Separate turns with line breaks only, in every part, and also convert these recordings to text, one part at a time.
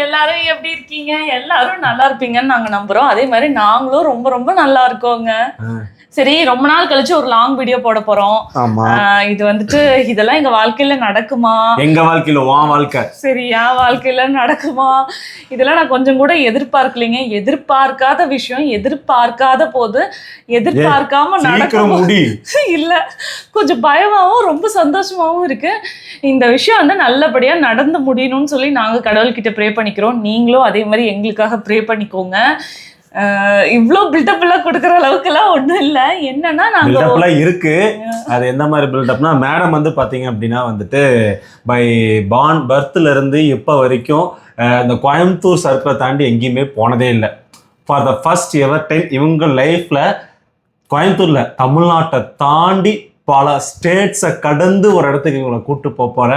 எல்லாரும் எப்படி இருக்கீங்க? எல்லாரும் நல்லா இருப்பீங்கன்னு நாங்க நம்புறோம். அதே மாதிரி நாங்களும் ரொம்ப ரொம்ப நல்லா இருக்கோங்க. சரி, ரொம்ப நாள் கழிச்சு ஒரு லாங் வீடியோ போட போறோம். இது வந்துட்டு இதெல்லாம் எங்க வாழ்க்கையில நடக்குமா?
எங்க வாழ்க்கையில உன் வாழ்க்கை
சரி, என் வாழ்க்கையில நடக்குமா? இதெல்லாம் நான் கொஞ்சம் கூட எதிர்பார்க்கலைங்க. எதிர்பார்க்காத விஷயம், எதிர்பார்க்காத போது எதிர்பார்க்காம நடக்கும். இல்ல, கொஞ்சம் பயமாவும் ரொம்ப சந்தோஷமாவும் இருக்கு. இந்த விஷயம் வந்து நல்லபடியா நடந்து முடியணும்னு சொல்லி நாங்க கடவுள்கிட்ட ப்ரே பண்ணிக்கிறோம். நீங்களும் அதே மாதிரி எங்களுக்காக ப்ரே பண்ணிக்கோங்க. இவ்வளோ பில்டப் எல்லாம் கொடுக்குற அளவுக்கு எல்லாம் ஒன்றும் இல்லை. என்னன்னா நாங்க
இருக்கு. அது எந்த மாதிரி பில்டப்னா, மேடம் வந்து பாத்தீங்க அப்படின்னா வந்துட்டு பை பர்த்ல இருந்து இப்போ வரைக்கும் இந்த கோயம்புத்தூர் சர்க்கிளை தாண்டி எங்கேயுமே போனதே இல்லை. For the first ever time இவங்க லைஃப்ல கோயம்புத்தூர்ல தமிழ்நாட்டை தாண்டி பல ஸ்டேட்ஸை கடந்து ஒரு இடத்துக்கு இவங்களை கூட்டு போற.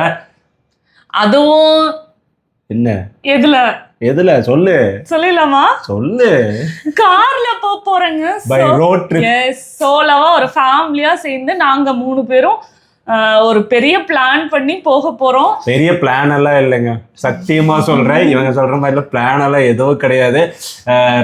அதுவும் என்ன எதுல சொல்லு சொல்லலாமா? சொல்லு.
கார்ல போறேங்க.
By road trip.
சோலோவா ஒரு ஃபேமிலியா சேர்ந்து நாங்க 3 பேரும் ஒரு பெரிய பிளான் பண்ணி போக போறோம்.
பெரிய பிளான் எல்லாம் இல்லைங்க, சத்தியமா சொல்றேன். இவங்க சொல்ற மாதிரி பிளான் எல்லாம் எதுவும் கிடையாது.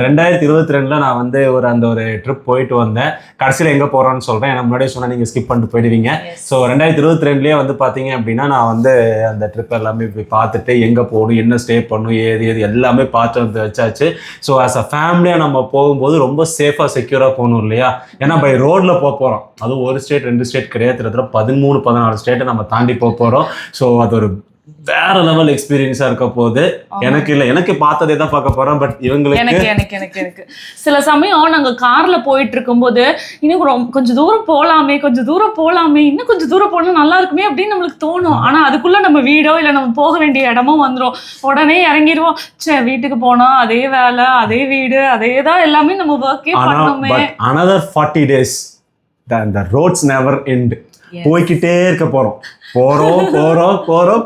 2022 நான் வந்து ஒரு ட்ரிப் போயிட்டு வந்தேன். கடைசியில் எங்க போறோம்னு சொல்றேன். எனக்கு முன்னாடியே சொன்னா நீங்க ஸ்கிப் பண்ணிட்டு போயிடுவீங்க. ஸோ 2022 வந்து பாத்தீங்க அப்படின்னா நான் வந்து அந்த ட்ரிப் எல்லாமே போய் பார்த்துட்டு எங்க போகணும், என்ன ஸ்டே பண்ணணும், ஏது எல்லாமே பார்த்து வந்து வச்சாச்சு. ஸோ ஆஸ் அ ஃபேமிலியா நம்ம போகும்போது ரொம்ப சேஃபா செக்யூரா போகணும் இல்லையா? ஏன்னா பை ரோட்ல போறோம். அதுவும் ஒரு ஸ்டேட் 2 ஸ்டேட் கிடையாது, 13-14 ஸ்டேட்டை நம்ம தாண்டி போறோம். ஸோ அது ஒரு வேற லெவல் எக்ஸ்பீரியன்ஸா இருக்க போது. எனக்கு பார்த்ததே தான் பார்க்க போறோம். பட் இவங்களுக்கு
எனக்கு சில சமயம் நாங்க கார்ல போயிட்டு இருக்கும்போது இன்னும் கொஞ்சம் தூரம் போலாமே, இன்னும் கொஞ்சம் தூரம் போனா நல்லா இருக்குமே அப்படின்னு நம்மளுக்கு தோணும். ஆனா அதுக்குள்ள நம்ம வீடோ இல்ல நம்ம போக வேண்டிய இடமும் வந்துடும். உடனே இறங்கிடுவோம். வீட்டுக்கு போனா அதே வேலை, அதே வீடு, அதே தான் எல்லாமே நம்ம ஒர்க்கே பண்ணோமே.
another 40 days the roads never end. போய்கிட்டே இருக்க போறோம்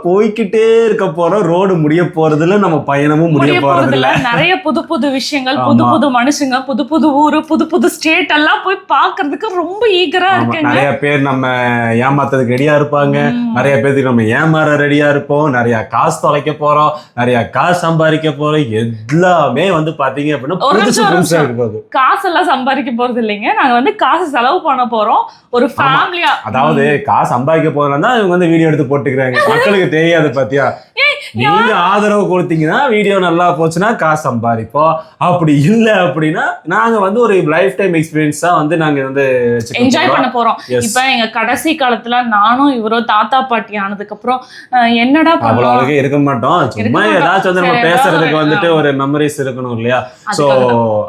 போய்கிட்டே இருக்க போறோம். ரோடு முடிய போறதுல நம்ம பயணமும் முடிய போறதில்ல.
நிறைய புது விஷயங்கள், புது மனுஷங்க, புது ஊரு, புது ஸ்டேட் எல்லாம் போய் பாக்குறதுக்கு ரொம்ப ஈகரா இருக்கு.
நிறைய பேர் நம்ம ஏமாத்துறதுக்கு ரெடியா இருப்பாங்க, நிறைய பேருக்கு நம்ம ஏமாற ரெடியா இருப்போம், நிறைய காசு தொலைக்க போறோம், நிறைய காசு சம்பாதிக்க போறோம். எல்லாமே வந்து பாத்தீங்க அப்படின்னா
காசு எல்லாம் சம்பாதிக்க போறது இல்லைங்க. நாங்க வந்து காசு செலவு பண்ண போறோம் ஒரு ஃபேமிலியா.
அதாவது காசு சம்பாதிக்க போறதுனா இவங்க வந்து வீடியோ எடுத்து போட்டுக்கிறாங்க. மக்களுக்கு தெரியாது. பாத்தியா, நீங்க ஆதரவு கொடுத்தீங்கன்னா வீடியோ நல்லா போச்சுன்னா காசு சம்பாதிப்போம். அப்படி இல்லை அப்படின்னா நாங்க வந்து ஒரு லைஃப் டைம் எக்ஸ்பீரியன்ஸா வந்து நாங்க வந்து
என்ஜாய் பண்ண போறோம். இப்ப எங்க கடைசி காலத்துல நானும் இவரோ தாத்தா பாட்டி ஆனதுக்கு அப்புறம் என்னடா
அவ்வளவு இருக்க மாட்டோம். சும்மா ஏதாச்சும் வந்து நம்ம பேசுறதுக்கு வந்துட்டு ஒரு மெமரிஸ் இருக்கணும் இல்லையா? சோ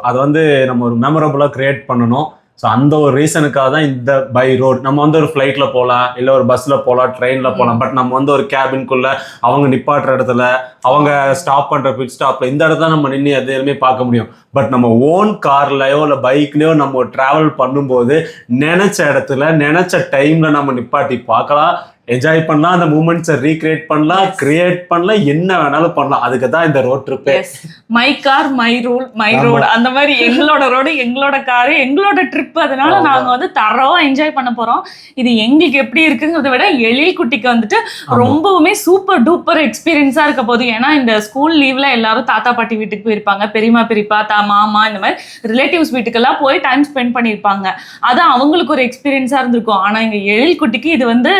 அது வந்து நம்ம ஒரு மெமரபிளா கிரியேட் பண்ணணும். ஸோ அந்த ஒரு ரீசனுக்காக தான் இந்த பை ரோட். நம்ம வந்து ஒரு ஃப்ளைட்ல போகலாம், இல்லை ஒரு பஸ்ல போகலாம், ட்ரெயின்ல போகலாம். பட் நம்ம வந்து ஒரு கேபின்குள்ள அவங்க நிப்பாட்டுற இடத்துல, அவங்க ஸ்டாப் பண்ற பிட் ஸ்டாப்ல இந்த இடத்துல நம்ம நின்று எதுவுமே பார்க்க முடியும். பட் நம்ம ஓன் கார்லயோ இல்லை பைக்லயோ நம்ம டிராவல் பண்ணும்போது நினைச்ச இடத்துல நினைச்ச டைம்ல நம்ம நிப்பாட்டி பார்க்கலாம், என்ஜாய் பண்ணலாம், அந்த மூமெண்ட்ஸை ரீக்ரியேட் பண்ணலாம், கிரியேட் பண்ணலாம், என்ன வேணாலும் பண்ணலாம். அதுக்கு தான் இந்த road trip.
My car my rule my road, அந்த மாதிரி எங்களோட ரோடு, எங்களோட காரு, எங்களோட ட்ரிப். அதனால நாங்க வந்து தரவா என்ஜாய் பண்ண போறோம். இது எங்களுக்கு எப்படி இருக்குங்கிறத விட எழில் குட்டிக்கு வந்துட்டு ரொம்பவுமே சூப்பர் டூப்பர் எக்ஸ்பீரியன்ஸா இருக்க போகுது. ஏன்னா இந்த ஸ்கூல் லீவ்ல எல்லாரும் தாத்தா பாட்டி வீட்டுக்கு போயிருப்பாங்க, பெரியமா பெரியப்பா மாமா இந்த மாதிரி ரிலேட்டிவ்ஸ் வீட்டுக்கெல்லாம் போய் டைம் ஸ்பெண்ட் பண்ணியிருப்பாங்க. அது அவங்களுக்கு ஒரு எக்ஸ்பீரியன்ஸா இருந்திருக்கும். ஆனா எங்க எழில் குட்டிக்கு இது வந்து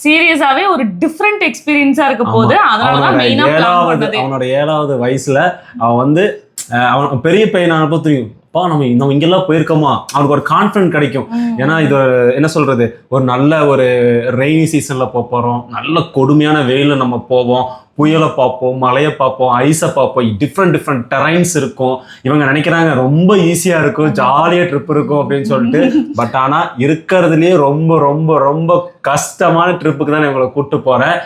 சீரியஸாவே ஒரு டிஃபரெண்ட் எக்ஸ்பீரியன்ஸா இருக்க போகுது. அதனாலதான் மெயினா பிளான் பண்ணது.
அவனோட 7வது வயசுல அவன் வந்து அவன் பெரிய பையனானப்போ தெரியும், நம்ம இங்கெல்லாம் போயிருக்கோமா, அவனுக்கு ஒரு கான்ஃபிடன்ட் கிடைக்கும். ஏன்னா இது என்ன சொல்றது, ஒரு நல்ல ஒரு ரெய்னி சீசன்ல போறோம், நல்ல கொடுமையான வெயில நம்ம போவோம், புயலை பார்ப்போம், மழையை பார்ப்போம், ஐஸை பார்ப்போம், டிஃப்ரெண்ட் டெரைன்ஸ் இருக்கும். இவங்க நினைக்கிறாங்க ரொம்ப ஈஸியா இருக்கும், ஜாலியா ட்ரிப் இருக்கும் அப்படின்னு சொல்லிட்டு. பட் ஆனா இருக்கிறதுலயே ரொம்ப ரொம்ப ரொம்ப கஷ்டமான ட்ரிப்புக்கு தான் இவங்களை கூப்பிட்டு போறேன்.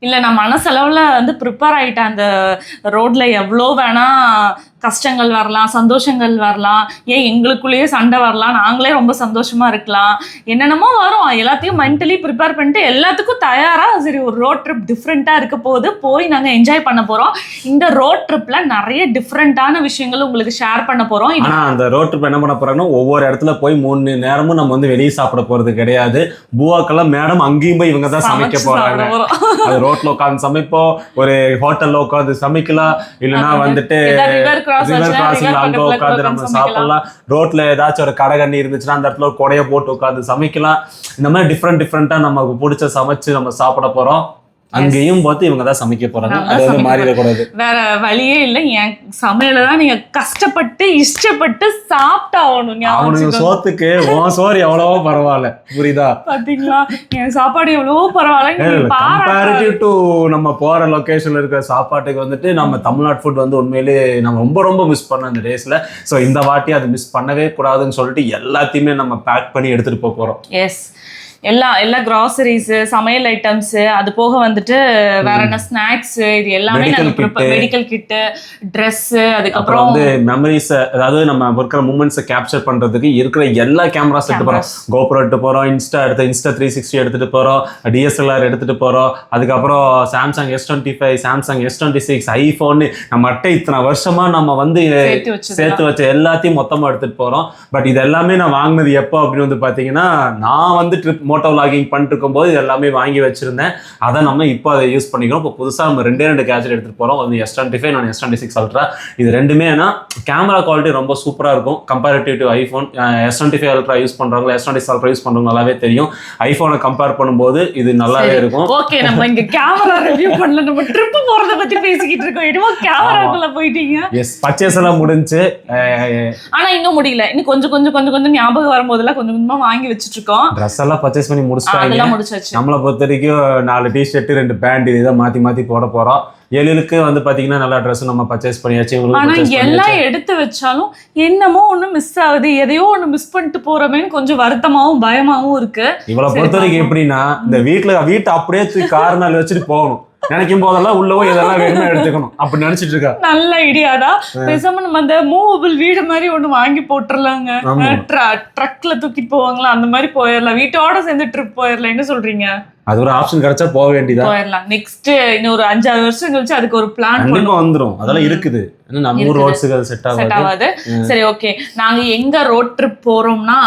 இல்லை, நான் மனசளவில் வந்து ப்ரிப்பேர் ஆகிட்டேன். அந்த ரோட்டில் எவ்வளோ வேணா கஷ்டங்கள் வரலாம், சந்தோஷங்கள் வரலாம், ஏன் எங்களுக்குள்ளேயே சண்டை வரலாம், நாங்களே ரொம்ப சந்தோஷமா இருக்கலாம், என்னென்னமோ வரும். எல்லாத்தையும் மென்டலி ப்ரிப்பேர் பண்ணிட்டு எல்லாத்துக்கும் தயாரா சரி ஒரு ரோட் ட்ரிப் டிஃப்ரெண்டா இருக்க போது போய் நாங்க என்ஜாய் பண்ண போறோம். இந்த ரோட் ட்ரிப்ல நிறைய டிஃப்ரெண்டான விஷயங்கள் உங்களுக்கு ஷேர் பண்ண போறோம்.
ஆனா அந்த ரோட் ட்ரிப் என்ன பண்ண போறாங்கன்னா ஒவ்வொரு இடத்துல போய் 3 நேரமும் நம்ம வந்து வெளியே சாப்பிட போறது கிடையாது. பூவாக்கெல்லாம் மேடம் அங்கேயும் போய் இவங்க தான் சமைக்க போறாங்க. அது ரோட்ல உட்காந்து சமைப்போம், ஒரு ஹோட்டல்ல உட்காந்து சமைக்கலாம், இல்லைன்னா வந்துட்டு ரிவர் கிராசிங்ல அங்க உட்காந்து நம்ம சாப்பிடலாம். ரோட்ல ஏதாச்சும் ஒரு கடை கண்ணி இருந்துச்சுன்னா அந்த இடத்துல ஒரு கொடையை போட்டு உட்காந்து சமைக்கலாம். இந்த மாதிரி டிஃப்ரெண்டா நமக்கு பிடிச்ச சமைச்சு நம்ம சாப்பிட போறோம். அங்கேயும் பார்த்து இவங்க தான் சமைக்க போறாங்க. அது வந்து மாறிடக்கூடாது,
வேற வழியே இல்லை. என் சமையல தான் நீங்க கஷ்டப்பட்டு இஷ்டப்பட்டு சாப்பிட்டாகணும்.
அவனுக்கு சோத்துக்கு உன் சோறு எவ்வளவோ பரவாயில்ல, புரியுதா?
பாத்தீங்களா என் சாப்பாடு எவ்வளவோ பரவாயில்ல.
கம்பேரிட்டிவ் டு நம்ம போற லொகேஷன்ல இருக்கிற சாப்பாட்டுக்கு வந்துட்டு நம்ம தமிழ்நாடு ஃபுட் வந்து உண்மையிலேயே நம்ம ரொம்ப ரொம்ப மிஸ் பண்ணோம் இந்த டேஸ்ல. ஸோ இந்த வாட்டி அது மிஸ் பண்ணவே கூடாதுன்னு சொல்லிட்டு எல்லாத்தையுமே நம்ம பேக் பண்ணி எடுத்துட்டு போறோம்.
எஸ், எல்லா கிராசரிஸ், சமையல் ஐட்டம்ஸ், அது போக வந்துட்டு வேற என்ன ஸ்நாக்ஸ், இது எல்லாமே மெடிக்கல் கிட்டு, ட்ரெஸ், அதுக்கப்புறம்
வந்து மெமரிஸ், அதாவது நம்ம இருக்கிற மூமெண்ட்ஸை கேப்சர் பண்றதுக்கு இருக்கிற எல்லா கேமராஸ் எடுத்து போறோம். கோப்ரோ எடுத்து போறோம், இன்ஸ்டா 360 எடுத்துட்டு போறோம், டிஎஸ்எல்ஆர் எடுத்துட்டு போறோம், அதுக்கப்புறம் Samsung S25, Samsung S26, iPhone, நம்ம இத்தனை வருஷமா நம்ம வந்து சேர்த்து வச்ச எல்லாத்தையும் மொத்தமா எடுத்துட்டு போறோம். பட் இது எல்லாமே நான் வாங்கினது எப்போ அப்படின்னு வந்து பாத்தீங்கன்னா, நான் வந்து ட்ரிப் மோட்டோ விளாகிங் பண்ணிட்டு இருக்கும்போது இது எல்லாமே வாங்கி வச்சிருந்தேன். அதை நம்ம இப்போ அதை யூஸ் பண்ணிக்கிறோம். இப்போ புதுசாக நம்ம 2 கேஜெட் எடுத்துட்டு போறோம். வந்து S25, நான் S26 Ultra. இது ரெண்டுமே கேமரா குவாலிட்டி ரொம்ப சூப்பரா இருக்கும் comparative to iPhone. S25 Ultra use பண்றவங்க, S26 Ultra யூஸ் பண்றவங்க நல்லாவே தெரியும். ஐபோனை கம்பேர் பண்ணும்போது இது நல்லாவே இருக்கும்.
ஓகே, நம்ம இங்க கேமரா ரிவ்யூ பண்ணல, நம்ம ட்ரிப் போறத பத்தி பேசிக்கிட்டு இருக்கோம். என்னமோ கேமராக்குள்ள போயிட்டீங்க. எஸ்,
பர்ச்சேஸ் எல்லாம் முடிஞ்சு,
ஆனா இன்னும் முடியல. இன்னும் கொஞ்சம் ஞாபகம் வரும்போதெல்லாம் கொஞ்சம் கொஞ்சமா வாங்கி வச்சிட்டு இருக்கோம்.
ட்ரெஸ் எல்லாம் பர்ச்சேஸ் பண்ணி முடிச்சிட்டாங்க. நம்மளை பொறுத்த வரைக்கும் 4 டிஷர்ட் 2 பேண்ட் இதை மாத்தி போட போறோம். எழிலுக்கு வந்து பாத்தீங்கன்னா நல்ல ட்ரெஸ் நம்ம பர்ச்சேஸ் பண்ணியாச்சு.
ஆனா எல்லாம் எடுத்து வச்சாலும் என்னமோ ஒண்ணு மிஸ் ஆகுது, எதையோ ஒண்ணு மிஸ் பண்ணிட்டு போறமேன்னு கொஞ்சம் வருத்தமாவும் பயமாவும் இருக்கு.
இவளை பொறுத்த வரைக்கும் எப்படின்னா, இந்த வீட்டை அப்படியே தூக்கி கார்னால வச்சுட்டு போகணும் நினைக்கும் போதெல்லாம் உள்ளவோ இதெல்லாம் வேணுமா எடுத்துக்கணும் அப்படி நினைச்சிட்டு இருக்கா.
நல்ல ஐடியாதான். பேசாம நம்ம அந்த மூவபிள் வீடு மாதிரி ஒண்ணு வாங்கி போட்டுடலாங்க. ட்ரக்ல தூக்கிட்டு போவாங்களா, அந்த மாதிரி போயிடலாம். வீட்டோட சேர்ந்து ட்ரிப் போயிடலாம். என்ன சொல்றீங்க?
அது ஒரு ஆப்ஷன் கிடைச்சா போக வேண்டியதா,
போயிடலாம். நெக்ஸ்ட் இன்னும் ஒரு 5-6 வருஷம் கழிச்சு அதுக்கு ஒரு பிளான்
கண்டிப்பா வந்துரும். அதெல்லாம் இருக்குது. நம்ம ஊர் ரோட்ஸுக்கு அது செட் ஆகாது.
சரி, ஓகே. நாங்க எங்க ரோட் ட்ரிப் போறோம்னா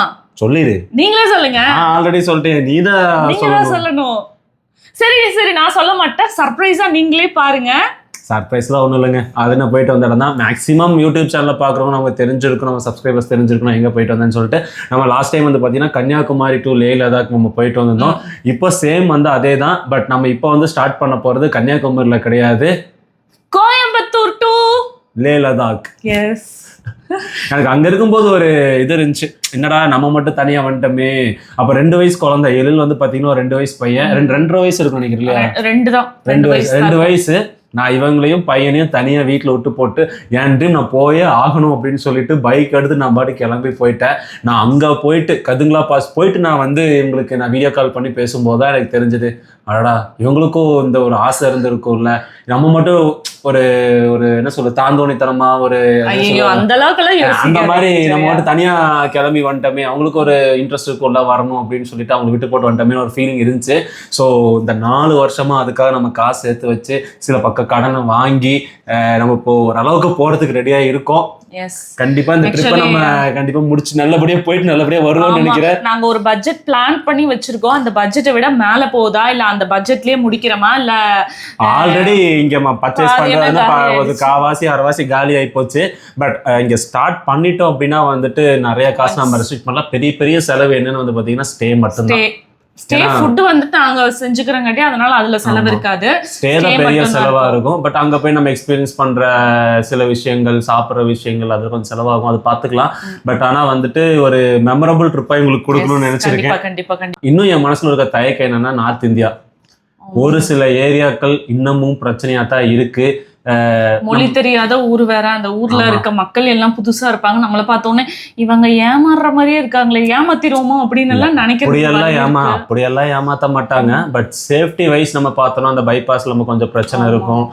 சொல்லிடு.
நீங்களே சொல்லுங்க.
ஆல்ரெடி சொல்லிட்டேன், நீதான்
சொல்லணும். சரி, நான் சொல்ல மாட்டேன். சர்ப்ரைஸா நீங்களே பாருங்க.
சர்ப்ரைஸ்லாம் ஒன்றும் இல்லைங்க. அது நான் போயிட்டு வந்த இடம் தான். மேக்ஸிமம் யூடியூப் சேனலில் பார்க்குறவங்க நம்ம தெரிஞ்சிருக்கணும், நம்ம சப்ஸ்கிரைபர்ஸ் தெரிஞ்சிருக்கணும் எங்கே போயிட்டு வந்தேன்னு சொல்லிட்டு. நம்ம லாஸ்ட் டைம் வந்து பார்த்தீங்கன்னா கன்னியாகுமரி டு லே லடாக் நம்ம போயிட்டு வந்திருந்தோம். இப்போ சேம் வந்து அதே தான். பட் நம்ம இப்போ வந்து ஸ்டார்ட் பண்ண போகிறது கன்னியாகுமரியில் கிடையாது,
கோயம்புத்தூர் டு
லே லடாக்.
எஸ்,
எனக்கு அங்க இருக்கும்போது ஒரு இது இருந்துச்சு, என்னடா நம்ம மட்டும் தனியா வந்துட்டோமே. அப்ப 2 வயசு குழந்தை, எழில் வந்து பாத்தீங்கன்னா 2 வயசு பையன், 2.5 வயசு இருக்கும் நினைக்கிறேன் இல்லையா? 2 வயசு. நான் இவங்களையும் பையனையும் தனியா வீட்டுல விட்டு போட்டு என் ட்ரீம் நான் போயே ஆகணும் அப்படின்னு சொல்லிட்டு பைக் எடுத்து நான் பாட்டு கிளம்பி போயிட்டேன். நான் அங்க போயிட்டு கதுங்களா பாஸ் போயிட்டு நான் வந்து இவங்களுக்கு நான் வீடியோ கால் பண்ணி பேசும்போதுதான் எனக்கு தெரிஞ்சது, அடடா இவங்களுக்கும் இந்த ஒரு ஆசை இருந்திருக்கும்ல. நம்ம மட்டும் ஒரு ஒரு என்ன சொல்ல தாந்தோணித்தனமா ஒரு அந்த மாதிரி நம்ம மட்டும் தனியா கிளம்பி வந்துட்டோமே, அவங்களுக்கு ஒரு இன்ட்ரெஸ்ட் இருக்கும்ல வரணும் அப்படின்னு சொல்லிட்டு அவங்க விட்டு போட்டு வந்துட்டோமே ஒரு ஃபீலிங் இருந்துச்சு. ஸோ இந்த 4 வருஷமா அதுக்காக நம்ம காசு சேர்த்து வச்சு சில பக்கம் கடனை வாங்கி நம்ம இப்போ ஓரளவுக்கு போறதுக்கு ரெடியா இருக்கோம். கண்டிப்பா இந்த ட்ரிப்பை நம்ம கண்டிப்பா முடிச்சு நல்லபடியா போயிட்டு நல்லபடியா வருவோம்னு நினைக்கிறேன்.
நாங்க ஒரு பட்ஜெட் பிளான் பண்ணி வச்சிருக்கோம். அந்த பட்ஜெட்டை விட மேல போகுதா இல்ல அந்த பட்ஜெட்லயே முடிக்கிறோமா இல்ல
ஆல்ரெடி இங்க பர்ச்சேஸ் பண்றது காவாசி அரைவாசி காலி ஆகி போச்சு. பட் இங்க ஸ்டார்ட் பண்ணிட்டோம் அப்படின்னா வந்துட்டு நிறைய காசு நம்ம ரெஸ்ட்ரிக்ட் பண்ணலாம். பெரிய செலவு என்னன்னு வந்து பாத்தீங்கன்னா ஸ்டே மட்டும்தான்.
ஸ்டே ஃபுட் வந்துட்டு நாங்க செஞ்சுக்கிறங்காட்டி அதனால அதுல செலவு இருக்காது.
ஸ்டே தான் பெரிய செலவா இருக்கும். பட் அங்க போய் நம்ம எக்ஸ்பீரியன்ஸ் பண்ற சில விஷயங்கள், சாப்பிட்ற விஷயங்கள் அது கொஞ்சம் செலவாகும், அது பாத்துக்கலாம். பட் ஆனா வந்துட்டு ஒரு மெமரபிள் ட்ரிப்பா உங்களுக்கு கொடுக்கணும்னு நினைச்சிருக்கேன்.
கண்டிப்பா.
இன்னும் என் மனசுல இருக்க தயக்கம் என்னன்னா, நார்த் இந்தியா ஒரு சில ஏரியாக்கள் இன்னமும் பிரச்சனையா தான் இருக்கு.
மொழி தெரியாத ஊர் வேற, அந்த ஊர்ல இருக்க மக்கள் எல்லாம் புதுசா இருப்பாங்க. நம்மள பார்த்தோன்னே இவங்க ஏமாறுற மாதிரியே இருக்காங்களே, ஏமாத்திருவோமோ அப்படின்னு எல்லாம் நினைக்கிறேன்.
அப்படியெல்லாம் ஏமாத்த மாட்டாங்க. பட் சேஃப்டி வைஸ் நம்ம பார்த்தோம்னா அந்த பைபாஸ்ல நம்ம கொஞ்சம் பிரச்சனை இருக்கும்.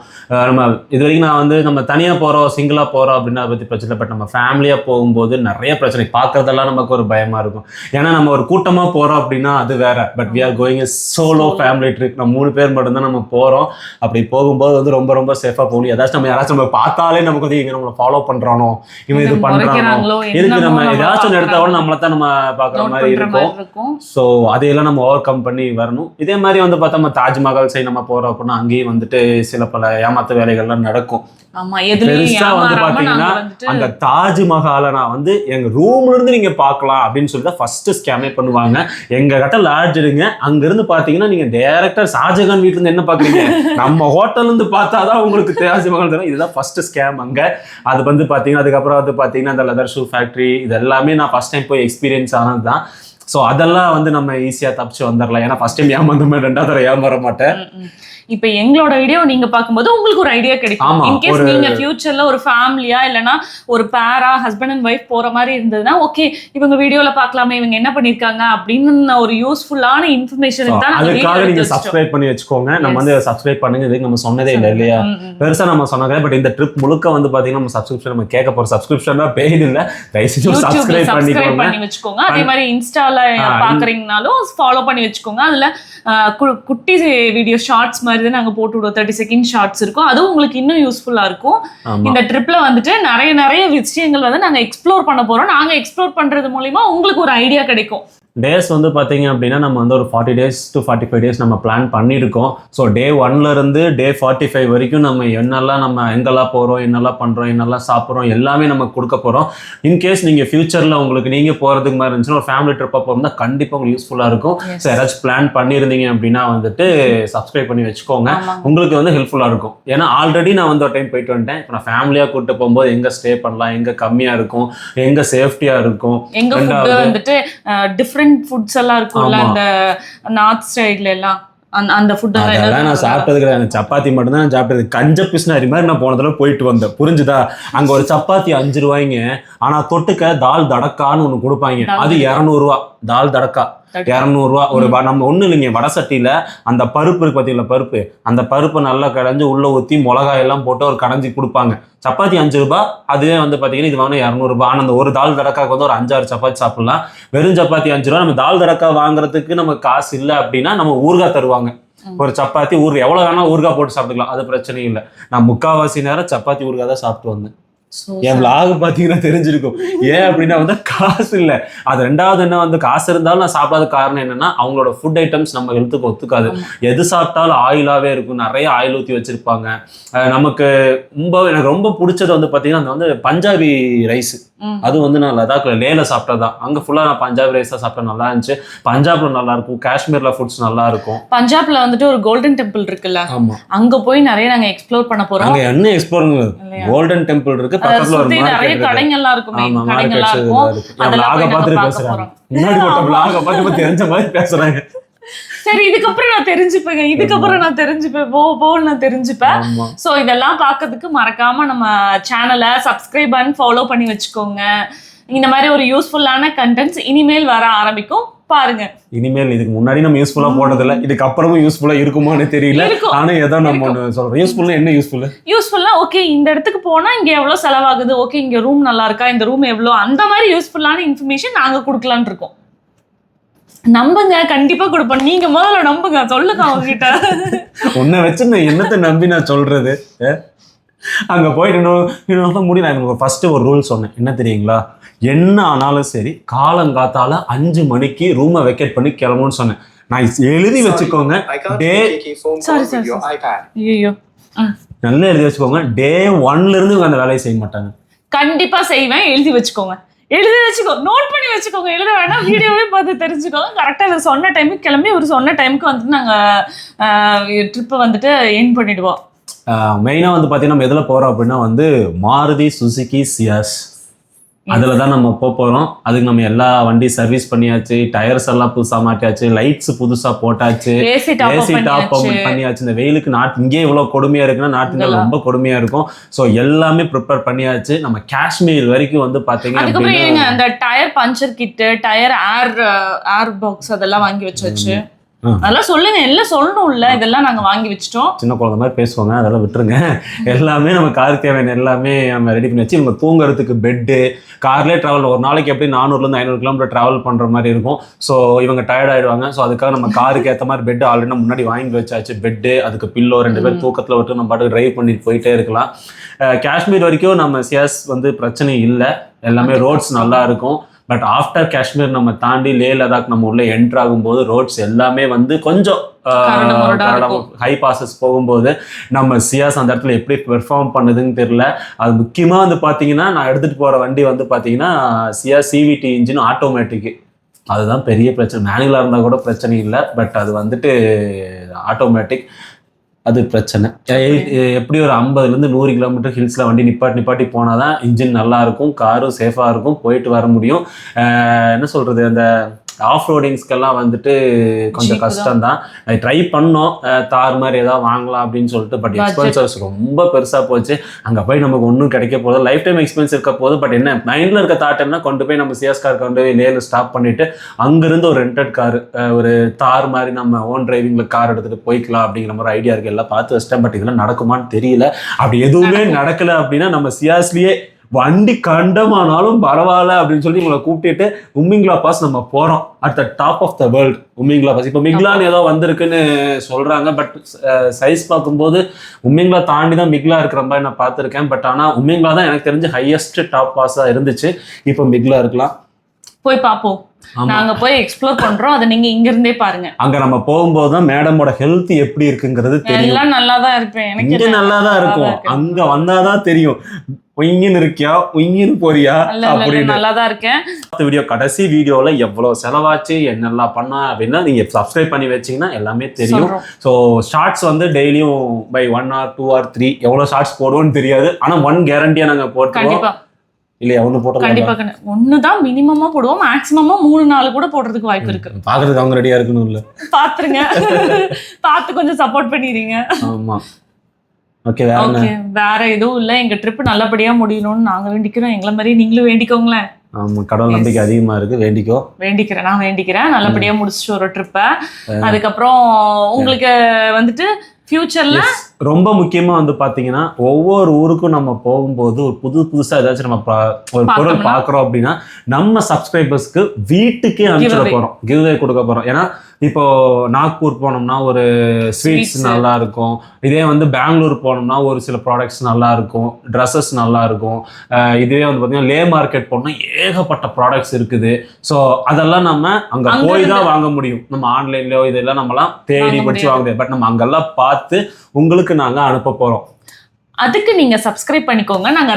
நம்ம இது வரைக்கும் நான் வந்து நம்ம தனியா போறோம், சிங்கிளா போறோம் அப்படின்னு அதை பத்தி பிரச்சனை. பட் நம்ம ஃபேமிலியா போகும்போது நிறைய பிரச்சனை பார்க்கறதெல்லாம் நமக்கு ஒரு பயமா இருக்கும். ஏன்னா நம்ம ஒரு கூட்டமா போறோம் அப்படின்னா அது வேற. But we are going solo family trip. நம்ம 3 பேர் மட்டும்தான் நம்ம போறோம். அப்படி போகும்போது வந்து ரொம்ப ரொம்ப சேஃபா போகணும். யாராச்சும் நம்ம பார்த்தாலே நமக்கு வந்து இங்க நம்மளை ஃபாலோ பண்றானோ, இவன் இது பண்றானோ, இதுக்கு நம்ம ஏதாச்சும் எடுத்தாலும் நம்மள தான் நம்ம பாக்குற மாதிரி இருக்கும். ஸோ அதையெல்லாம் நம்ம ஓவர் கம் பண்ணி வரணும். இதே மாதிரி வந்து பார்த்தா நம்ம தாஜ்மஹால் சைடு நம்ம போறோம் அப்படின்னா அங்கேயும் வந்துட்டு சில பல ஏமாத்து வேலைகள்லாம் நடக்கும். பெருசா வந்து பாத்தீங்கன்னா அந்த தாஜ்மஹாலை நான் வந்து எங்க ரூம்ல இருந்து நீங்க பாக்கலாம் அப்படின்னு சொல்லிதான் ஃபர்ஸ்ட் ஸ்கேமே பண்ணுவாங்க. எங்க கிட்ட லாட்ஜ் எடுங்க, அங்க இருந்து பாத்தீங்கன்னா நீங்க டைரக்டா ஷாஜகான் வீட்டுல இருந்து என்ன பாக்குறீங்க, நம்ம ஹோட்டல்ல இருந்து பார்த்தாதான் உங்களுக்கு தாஜ்மஹால் தரும். இதுதான் ஃபர்ஸ்ட் ஸ்கேம் அங்க. அது வந்து பாத்தீங்கன்னா அதுக்கப்புறம் வந்து பாத்தீங்கன்னா அந்த லெதர் ஷூ ஃபேக்டரி இது எல்லாமே நான் ஃபர்ஸ்ட் டைம் போய் எக்ஸ்பீரியன்ஸ் ஆனது தான். ஸோ அதெல்லாம் வந்து நம்ம ஈஸியா தப்பிச்சு வந்துடலாம். ஏன்னா ஃபர்ஸ்ட் டைம் ஏமாந்தமே, 2வது தடவை ஏமாற மாட்டேன்.
இப்ப எங்களோட வீடியோ நீங்க பாக்கும்போது உங்களுக்கு ஒரு ஐடியா கிடைக்கும். இன்கேஸ் நீங்க ஃபியூச்சர்ல ஒரு ஃபேமிலியா இல்லனா ஒரு பேரா ஹஸ்பண்ட் அண்ட் ஒய்ஃப் போற மாதிரி இருந்ததுன்னா ஓகே இவங்க வீடியோல பார்க்கலாமே, இவங்க என்ன பண்ணிருக்காங்க அப்படின்னு ஒரு யூஸ்ஃபுல்லான இன்ஃபர்மேஷன் தான்.
அதுக்காக நீங்க சப்ஸ்கிரைப் பண்ணி வச்சுக்கோங்க. நம்ம வந்து சப்ஸ்கிரைப் பண்ணுங்க. இதுக்கு நம்ம சொன்னதே இல்லை இல்லையா, பெருசா நம்ம சொன்னதே. பட் இந்த ட்ரிப் முழுக்க வந்து பாத்தீங்கன்னா நம்ம சப்ஸ்கிரிப்ஷன் நம்ம கேட்க போற சப்ஸ்கிரிப்ஷன் பெய்டு இல்ல, தயவுசெய்து சப்ஸ்கிரைப் பண்ணி வச்சுக்கோங்க. அதே மாதிரி இன்ஸ்டால பாக்குறீங்கனாலும் ஃபாலோ பண்ணி வச்சுக்கோங்க. அதுல குட்டி வீடியோ ஷார்ட்ஸ் மாதிரி தான் நாங்க போட்டு விடுவோம். 30 செகண்ட் ஷார்ட்ஸ் இருக்கும். அதுவும் உங்களுக்கு இன்னும் யூஸ்ஃபுல்லா இருக்கும். இந்த ட்ரிப்ல வந்துட்டு நிறைய விஷயங்கள் வந்து நாங்க எக்ஸ்ப்ளோர் பண்ண போறோம். நாங்க எக்ஸ்ப்ளோர் பண்றது மூலமா உங்களுக்கு ஒரு ஐடியா கிடைக்கும். டேஸ் வந்து பார்த்தீங்க அப்படின்னா நம்ம வந்து ஒரு 40 days to 45 days நம்ம பிளான் பண்ணியிருக்கோம். ஸோ டே 1ல இருந்து டே 45 வரைக்கும் நம்ம என்னெல்லாம் நம்ம எங்கெல்லாம் போகிறோம், என்னெல்லாம் பண்ணுறோம், என்னெல்லாம் சாப்பிட்றோம் எல்லாமே நம்ம கொடுக்க போகிறோம். இன்கேஸ் நீங்கள் ஃபியூச்சரில் உங்களுக்கு நீங்கள் போகிறதுக்கு மாதிரி இருந்துச்சுன்னா ஒரு ஃபேமிலி ட்ரிப்பாக போகிறதா கண்டிப்பாக உங்களுக்கு யூஸ்ஃபுல்லாக இருக்கும். ஸோ யாராச்சும் பிளான் பண்ணியிருந்தீங்க அப்படின்னா வந்துட்டு சப்ஸ்கிரைப் பண்ணி வச்சுக்கோங்க. உங்களுக்கு வந்து ஹெல்ப்ஃபுல்லாக இருக்கும். ஏன்னா ஆல்ரெடி நான் வந்து ஒரு டைம் போயிட்டு வந்துட்டேன். இப்போ நான் ஃபேமிலியாக கூப்பிட்டு போகும்போது எங்கே ஸ்டே பண்ணலாம், எங்கே கம்மியாக இருக்கும், எங்கே சேஃப்டியாக இருக்கும்,
வந்துட்டு டிஃப்ரெண்ட் ஃபுட்ஸ் எல்லாம் இருக்கும்ல அந்த நார்த் சைடுல எல்லாம் அந்த ஃபுட்
அதெல்லாம் நான் சாப்பிட்டது கிடையாது. சப்பாத்தி மட்டும் தான் சாப்பிட்டது. கஞ்ச பிஸ்னாரி மாதிரி நான் போன தடவை போயிட்டு வந்தேன். புரிஞ்சுதா? அங்க ஒரு சப்பாத்தி 5 ரூபாய்ங்க. ஆனா தொட்டுக்க தால் தடக்கான்னு ஒண்ணு கொடுப்பாங்க. அது 200 ரூபா. தால் தடக்கா 200 ரூபா. ஒரு நம்ம ஒண்ணு இல்லைங்க, வடை சட்டியில அந்த பருப்பு இருக்கு பார்த்தீங்களா, பருப்பு, அந்த பருப்பை நல்லா கடைஞ்சு உள்ள ஊற்றி மிளகாய் எல்லாம் போட்டு ஒரு கடைஞ்சி கொடுப்பாங்க. சப்பாத்தி 5 ரூபாய். அதுவே வந்து பார்த்தீங்கன்னா இது வாங்கினா 200 ரூபாய். ஆனால் அந்த ஒரு தால் தடக்காவுக்கு வந்து ஒரு 5-6 சப்பாத்தி சாப்பிடலாம். வெறும் சப்பாத்தி 5 ரூபா. நம்ம தால் தடக்கா வாங்குறதுக்கு நமக்கு காசு இல்லை அப்படின்னா நம்ம ஊறுகாய் தருவாங்க. ஒரு சப்பாத்தி ஊறுகாய் எவ்வளவு வேணா ஊறுகாய் போட்டு சாப்பிட்டுக்கலாம், அது பிரச்சனை இல்லை. நான் 3/4 நேரம் சப்பாத்தி ஊறுகாய் தான் சாப்பிட்டு வந்தேன். என் vlog பாத்தீங்கன்னா தெரிஞ்சிருக்கும். ஏன் அப்படின்னா வந்து காசு இல்லை. அது 2வது என்ன வந்து காசு இருந்தாலும் நான் சாப்பிடாத காரணம் என்னன்னா அவங்களோட ஃபுட் ஐட்டம்ஸ் நம்ம ஹெல்த்துக்கு ஒத்துக்காது. எது சாப்பிட்டாலும் ஆயிலாவே இருக்கும். நிறைய ஆயில் ஊற்றி வச்சிருப்பாங்க. நமக்கு எனக்கு ரொம்ப பிடிச்சது வந்து பாத்தீங்கன்னா அந்த வந்து பஞ்சாபி ரைஸ். அது வந்து நான் லடாக்ல லேல சாப்பிட்டதான். அங்க ஃபுல்லா நான் பஞ்சாபி ரைஸ் தான் சாப்பிட்டேன். நல்லா இருந்துச்சு. பஞ்சாப்ல நல்லா இருக்கும். காஷ்மீர்ல ஃபுட்ஸ் நல்லா இருக்கும்.
பஞ்சாப்ல வந்துட்டு ஒரு கோல்டன் டெம்பிள் இருக்குல்ல, அங்க போய் நிறைய நாங்க எக்ஸ்ப்ளோர் பண்ண போறோம்.
அங்க என்ன எக்ஸ்ப்ளோர்? கோல்டன் டெம்பிள் இருக்கு. பக்கத்துல ஒரு
நிறைய கடைங்கள்லாம் இருக்கும். கடைங்கள்லாம் இருக்கும்.
அதெல்லாம் பார்த்துட்டு பேசுறாங்க. முன்னாடி போட்ட vlog பார்த்து தெரிஞ்ச மாதிரி பேசுறாங்க.
சரி, இதுக்கப்புறம் நான் தெரிஞ்சுப்பேன். போன்னு நான் தெரிஞ்சுப்பேன். சோ இதெல்லாம் பார்க்கிறதுக்கு மறக்காம நம்ம சேனலை சப்ஸ்கிரைப் அண்ட் ஃபாலோ பண்ணி வச்சுக்கோங்க. இந்த மாதிரி ஒரு யூஸ்ஃபுல்லான கண்டென்ட்ஸ் இனிமேல் வர ஆரம்பிக்கும், பாருங்க.
இனிமேல் இதுக்கு முன்னாடி நம்ம யூஸ்ஃபுல்லா போனதில்ல, இதுக்கு அப்புறமும் யூஸ்ஃபுல்லா இருக்குமான்னு தெரியல. ஆனா ஏதோ நம்ம சொல்றோம். யூஸ்ஃபுல்லா என்ன யூஸ்ஃபுல்லா ஓகே இந்த இடத்துக்கு போனா இங்க எவ்வளவு செலவாகுது, ஓகே இங்க ரூம் நல்லா இருக்கா, இந்த ரூம் எவ்வளவு, அந்த மாதிரி யூஸ்ஃபுல்லான இன்ஃபர்மேஷன் நாங்க கொடுக்கலான்னு இருக்கோம். நம்புங்க, கண்டிப்பா கொடுப்போம். நீங்க முதல்ல நம்புங்க. சொல்லுங்க அவங்க கிட்ட. உன்னை வச்சு நான் என்னத்தை நம்பி நான் சொல்றது? அங்க போயிட்டு முடியல. எனக்கு ஃபர்ஸ்ட் ஒரு ரூல் சொன்னேன். என்ன தெரியுங்களா? என்ன ஆனாலும் சரி காலங்காத்தால 5 மணிக்கு ரூமை வெக்கேட் பண்ணி கிளம்புன்னு சொன்னேன். நான் எழுதி வச்சுக்கோங்க. நல்லா எழுதி வச்சுக்கோங்க. டே 1ல இருந்து அந்த வேலையை செய்ய மாட்டாங்க.
கண்டிப்பா செய்வேன். எழுதி வச்சுக்கோங்க. நோட் பண்ணி வச்சுக்கோங்க. எழுத வேணாம், வீடியோவே பார்த்து தெரிஞ்சுக்கோங்க. கரெக்டா இவர் சொன்ன டைமுக்கு கிளம்பி ஒரு சொன்ன டைமுக்கு வந்துட்டு நாங்க ட்ரிப்பை வந்துட்டு எண்ட் பண்ணிடுவோம்.
மெயினா வந்து பாத்தீங்கன்னா நம்ம எதுல போறோம் அப்படின்னா வந்து மாருதி சுசுகி சியாஸ். அதில் தான் நம்ம போகிறோம். அதுக்கு நம்ம எல்லா வண்டி சர்வீஸ் பண்ணியாச்சு, டயர்ஸ் எல்லாம் புதுசாக மாட்டியாச்சு, லைட்ஸ் புதுசாக போட்டாச்சு,
ஏசி
டாப் பண்ணியாச்சு. இந்த வெயிலுக்கு இங்கே இவ்வளோ கொடுமையாக இருக்குன்னா நார்த் இந்தியாவில் ரொம்ப கொடுமையாக இருக்கும். ஸோ எல்லாமே ப்ரிப்பேர் பண்ணியாச்சு. நம்ம காஷ்மீர் வரைக்கும் வந்து பார்த்தீங்க
அப்படின்னா அந்த டயர் பஞ்சர் கிட்டு, டயர் ஏர் பாக்ஸ் அதெல்லாம் வாங்கி வச்சாச்சு. அதெல்லாம் சொல்லுங்க, எல்லாம் சொல்லணும்ல, இதெல்லாம் நாங்க வாங்கி வச்சுட்டோம்.
சின்ன குழந்தை மாதிரி பேசுவாங்க, அதெல்லாம் விட்டுருங்க. எல்லாமே நம்ம காருக்கு தேவையான எல்லாமே நம்ம ரெடி பண்ணி வச்சு, இவங்க தூங்குறதுக்கு பெட்டு, கார்லேயே ட்ராவல் ஒரு நாளைக்கு எப்படி 400 500 கிலோமீட்டர் ட்ராவல் பண்ணுற மாதிரி இருக்கும். ஸோ இவங்க டயர்ட் ஆகிடுவாங்க. ஸோ அதுக்காக நம்ம காருக்கு ஏற்ற மாதிரி பெட்டு ஆல்ரெடி முன்னாடி வாங்கி வச்சாச்சு. பெட்டு, அதுக்கு பில்லோ, 2 பேர் தூக்கத்தில் விட்டு நம்ம பாட்டுக்கு ட்ரைவ் பண்ணிட்டு போயிட்டே இருக்கலாம். காஷ்மீர் வரைக்கும் நம்ம சியாஸ் வந்து பிரச்சனை இல்லை, எல்லாமே ரோட்ஸ் நல்லா இருக்கும். பட் ஆஃப்டர் காஷ்மீர் நம்ம தாண்டி லே லடாக் நம்ம உள்ள என்ட்ரு ஆகும்போது ரோட்ஸ் எல்லாமே வந்து கொஞ்சம் ஹை பாசஸ் போகும்போது நம்ம சியாஸ் அந்த இடத்துல எப்படி பெர்ஃபார்ம் பண்ணுதுன்னு தெரியல. அது முக்கியமாக வந்து பார்த்தீங்கன்னா நான் எடுத்துகிட்டு போகிற வண்டி வந்து பார்த்தீங்கன்னா சியாஸ் CVT இன்ஜின் ஆட்டோமேட்டிக்கு. அதுதான் பெரிய பிரச்சனை. மேனுவலாக இருந்தால் கூட பிரச்சனை இல்லை, பட் அது வந்துட்டு ஆட்டோமேட்டிக், அது பிரச்சனை. எப்படி ஒரு 50 to 100 கிலோமீட்டர் ஹில்ஸில் வண்டி நிப்பாட்டி போனால் தான் இன்ஜின் நல்லா இருக்கும், காரும் சேஃபாக இருக்கும், போயிட்டு வர முடியும். என்ன சொல்கிறது, அந்த ஆஃப் ரோடிங்ஸ்க்கெல்லாம் வந்துட்டு கொஞ்சம் கஷ்டம் தான். ட்ரை பண்ணோம் தார் மாதிரி ஏதாவது வாங்கலாம் அப்படின்னு சொல்லிட்டு, பட் எக்ஸ்பென்சஸ் ரொம்ப பெருசாக போச்சு. அங்கே போய் நமக்கு ஒன்றும் கிடைக்க போகுது, லைஃப் டைம் எக்ஸ்பென்ஸ் இருக்க போகுது. பட் என்ன மைண்டில் இருக்க தாட் என்ன, கொண்டு போய் நம்ம சிஎஸ் கார் கொண்டு போய் லேல ஸ்டாப் பண்ணிட்டு அங்கேருந்து ஒரு ரெண்டட் கார், ஒரு தார் மாதிரி நம்ம ஓன் டிரைவிங்கில் கார் எடுத்துகிட்டு போய்க்கலாம் அப்படிங்கிற மாதிரி ஐடியா இருக்குது. எல்லாம் பார்த்து வச்சிட்டேன், பட் இதெல்லாம் நடக்குமான்னு தெரியல. அப்படி எதுவுமே நடக்கலை அப்படின்னா நம்ம சியாஸ்லேயே வண்டி கண்டமானாலும் பரவாயில்ல அப்படின்னு சொல்லி உங்களை கூப்பிட்டுட்டு உம்மிங்லா பாஸ் நம்ம போகிறோம். At the top of the world உம்மிங்லா பாஸ். இப்போ மிக்லான்னு ஏதோ வந்திருக்குன்னு சொல்கிறாங்க, பட் சைஸ் பார்க்கும்போது உம்மிங்லா தாண்டி தான் மிக்லா இருக்கிற மாதிரி நான் பார்த்துருக்கேன். பட் ஆனால் உம்மிங்லா தான் எனக்கு தெரிஞ்சு ஹையஸ்ட் டாப் பாஸாக இருந்துச்சு. இப்போ மிக்லா இருக்கலாம், போய் பார்ப்போம். நாங்க போய் எக்ஸ்ப்ளோர் பண்றோம், அதை நீங்க இங்க இருந்தே பாருங்க. அங்க நம்ம போகும்போது தான் மேடமோட ஹெல்த் எப்படி இருக்குங்கிறது தெரியும். எல்லாம் நல்லா தான் இருப்பேன், எனக்கு நல்லா தான் இருக்கும். அங்க வந்தாதான் தெரியும் உயின்னு இருக்கியா உயின்னு போறியா அப்படின்னு. நல்லா தான் இருக்கேன். வீடியோ கடைசி வீடியோல எவ்வளவு செலவாச்சு என்னெல்லாம் பண்ணா அப்படின்னா நீங்க சப்ஸ்கிரைப் பண்ணி வச்சீங்கன்னா எல்லாமே தெரியும். ஸோ ஷார்ட்ஸ் வந்து டெய்லியும் பை 1 or 2 or 3 எவ்வளவு ஷார்ட்ஸ் போடுவோம்னு தெரியாது. ஆனா 1 கேரண்டியா நாங்க போட்டுருவோம். இல்லையா, ஒண்ணு போட்டோம் கண்டிப்பா. ஒண்ணுதான் மினிமமா போடுவோம், மேக்ஸிமமா 3-4 கூட போடுறதுக்கு வாய்ப்பு இருக்கு. பாக்குறதுக்கு அவங்க ரெடியா இருக்கணும் இல்ல, பாத்துருங்க. பார்த்து கொஞ்சம் சப்போர்ட் பண்ணிடுங்க. ஆமா, ஓகே. வேற எதுவும் இல்ல. எங்க ட்ரிப் நல்லபடியா முடியணும்னு நாங்க வேண்டிக்கிறோம். எங்களை மாதிரி நீங்களும் வேண்டிக்கோங்களேன். ஆமா, கடவுள் நம்பிக்கை அதிகமா இருக்கு, வேண்டிக்கிறேன். நான் வேண்டிக்கிறேன் நல்லபடியா முடிச்சுட்டு ஒரு ட்ரிப்பை. அதுக்கப்புறம் உங்களுக்கு வந்துட்டு ஃபியூச்சர்ல ரொம்ப முக்கியமா வந்து பாத்தீங்கன்னா ஒவ்வொரு ஊருக்கும் நம்ம போகும்போது ஒரு புதுசா ஏதாச்சும் நம்ம ஒரு பொருள் பாக்குறோம் அப்படின்னா நம்ம சப்ஸ்கிரைபர்ஸ்க்கு வீட்டுக்கே அனுப்பிச்சிட போறோம், கிவ்வே கொடுக்க போறோம். ஏன்னா இப்போ நாக்பூர் போனோம்னா ஒரு ஸ்வீட்ஸ் நல்லா இருக்கும், இதே வந்து பெங்களூர் போனோம்னா ஒரு சில ப்ராடக்ட்ஸ் நல்லா இருக்கும், ட்ரெஸ்ஸஸ் நல்லா இருக்கும். இதுவே வந்து பார்த்தீங்கன்னா லே மார்க்கெட் போனோம்னா ஏகப்பட்ட ப்ராடக்ட்ஸ் இருக்குது. ஸோ அதெல்லாம் நம்ம அங்கே போய் தான் வாங்க முடியும். நம்ம ஆன்லைன்லயோ இதெல்லாம் நம்மலாம் தேடி பிடிச்சி வாங்க முடியாது. பட் நம்ம அங்கெல்லாம் பார்த்து உங்களுக்கு நாங்கள் அனுப்ப போகிறோம். அதுக்கு நீங்க சப்ஸ்கிரைப் பண்ணிக்கோங்க. நாங்க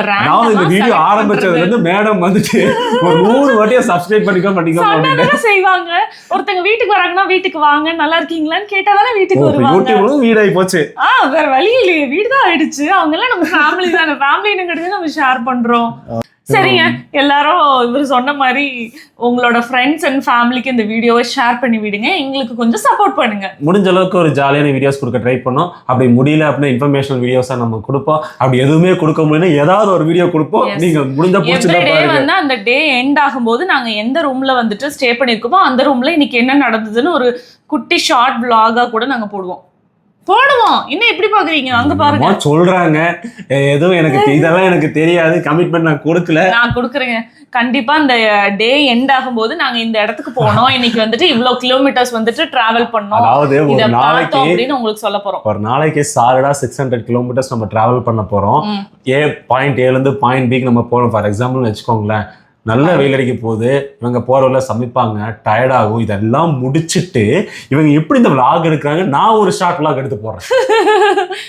இந்த வீடியோ ஆரம்பிச்சதுல இருந்து மேடம் வந்துட்டு ஒரு 100 வாட்டியா சப்ஸ்கிரைப் பண்ணிக்கோ செய்வாங்க. ஒருத்தங்க வீட்டுக்கு வராங்கன்னா வீட்டுக்கு வாங்க நல்லா இருக்கீங்களான்னு கேட்டாதானே வீட்டுக்கு வருவாங்க. யூடியூப்ல வீடாயி போச்சு. வேற வழி இல்லையே, வீடு தான் ஆயிடுச்சு. அவங்க எல்லாம் நம்ம ஃபேமிலி தானே, ஃபேமிலின்னு நம்ம ஷேர் பண்றோம். சரிங்க, எல்லாரும் இவர் சொன்ன மாதிரி உங்களோட ஃப்ரெண்ட்ஸ் அண்ட் ஃபேமிலிக்கு இந்த வீடியோவை ஷேர் பண்ணி விடுங்க. எங்களுக்கு கொஞ்சம் சப்போர்ட் பண்ணுங்க. முடிஞ்ச அளவுக்கு ஒரு ஜாலியான வீடியோஸ் கொடுக்க ட்ரை பண்ணோம். அப்படி முடியல அப்படின்னா இன்ஃபர்மேஷனல் வீடியோஸா நம்ம கொடுப்போம். அப்படி எதுவுமே கொடுக்க முடியல ஏதாவது ஒரு வீடியோ கொடுப்போம். நீங்க முடிஞ்ச வந்து அந்த டே எண்ட் ஆகும்போது நாங்க எந்த ரூம்ல வந்துட்டு ஸ்டே பண்ணிருக்கோமோ அந்த ரூம்ல இன்னைக்கு என்ன நடந்ததுன்னு ஒரு குட்டி ஷார்ட் vlog-ஆ கூட நாங்க போடுவோம். இன்னும் எப்படி பாக்குறீங்க? அங்க பாருங்க சொல்றாங்க. எதுவும் எனக்கு இதெல்லாம் எனக்கு தெரியாது, கமிட்மெண்ட் நான் கொடுக்கல. நான் கொடுக்குறேங்க கண்டிப்பா. அந்த டே எண்ட் ஆகும்போது நாங்க இந்த இடத்துக்கு போனோம், இன்னைக்கு வந்துட்டு இவ்வளவு கிலோமீட்டர்ஸ் வந்துட்டு டிராவல் பண்ணோம், அதாவது ஒரு நாளைக்கு அப்படின்னு உங்களுக்கு சொல்ல போறோம். ஒரு நாளைக்கு சாலிடா 600 கிலோமீட்டர்ஸ் நம்ம டிராவல் பண்ண போறோம். பாயிண்ட் ஏல இருந்து பாயிண்ட் பிக்கு நம்ம போறோம். ஃபார் எக்ஸாம்பிள் வச்சுக்கோங்களேன், நல்ல வெயில் அடிக்க போகுது, இவங்க போறவங்கள சமைப்பாங்க, டயர்டாகும். இதெல்லாம் முடிச்சுட்டு இவங்க எப்படி இந்த விளாக் எடுக்கிறாங்க, நான் ஒரு ஷார்ட் விளாக் எடுத்து போறேன்,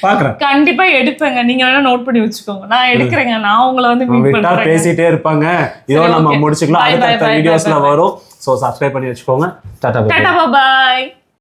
பாக்குறேன். கண்டிப்பா எடுப்பேங்க, நீங்க வேணா நோட் பண்ணி வச்சுக்கோங்க. நான் எடுக்கிறேங்க, நான் உங்களை வந்து விட்டா பேசிட்டே இருப்பாங்க. இதோ நம்ம முடிச்சுக்கலாம், அடுத்த வீடியோஸ்ல வரும். ஸோ சப்ஸ்கிரைப் பண்ணி வச்சுக்கோங்க. டாடா பாய்.